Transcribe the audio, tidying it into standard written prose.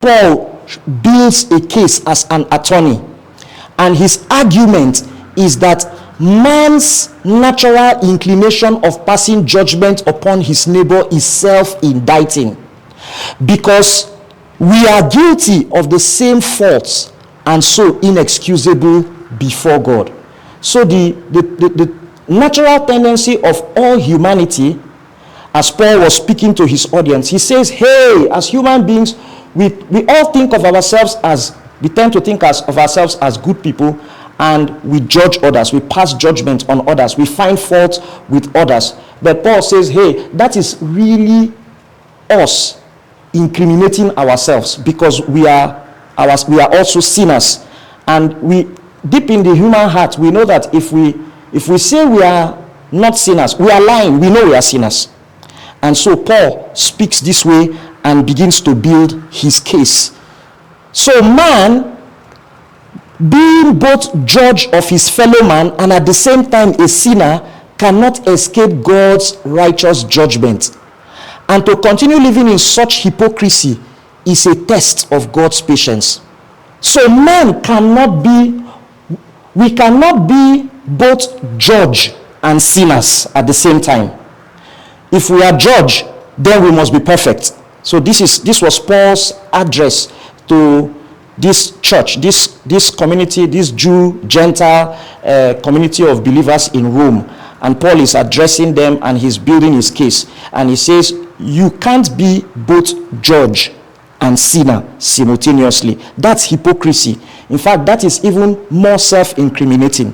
Paul builds a case as an attorney, and his argument is that man's natural inclination of passing judgment upon his neighbor is self-indicting, because we are guilty of the same faults and so inexcusable before God. So the natural tendency of all humanity, as Paul was speaking to his audience, he says, hey, as human beings, we all think of ourselves as, we tend to think of ourselves as good people, and we judge others, we pass judgment on others, we find fault with others. But Paul says, hey, that is really us incriminating ourselves, because we are also sinners. And we, deep in the human heart, we know that if we say we are not sinners, we are lying. We know we are sinners. And so Paul speaks this way and begins to build his case. So man, being both judge of his fellow man and at the same time a sinner, cannot escape God's righteous judgment. And to continue living in such hypocrisy is a test of God's patience. So man cannot be, we cannot be both judge and sinners at the same time. If we are judge, then we must be perfect. So this was Paul's address to this church, this community, this Jew, Gentile community of believers in Rome. And Paul is addressing them and he's building his case. And he says, you can't be both judge and sinner simultaneously. That's hypocrisy. In fact, that is even more self-incriminating.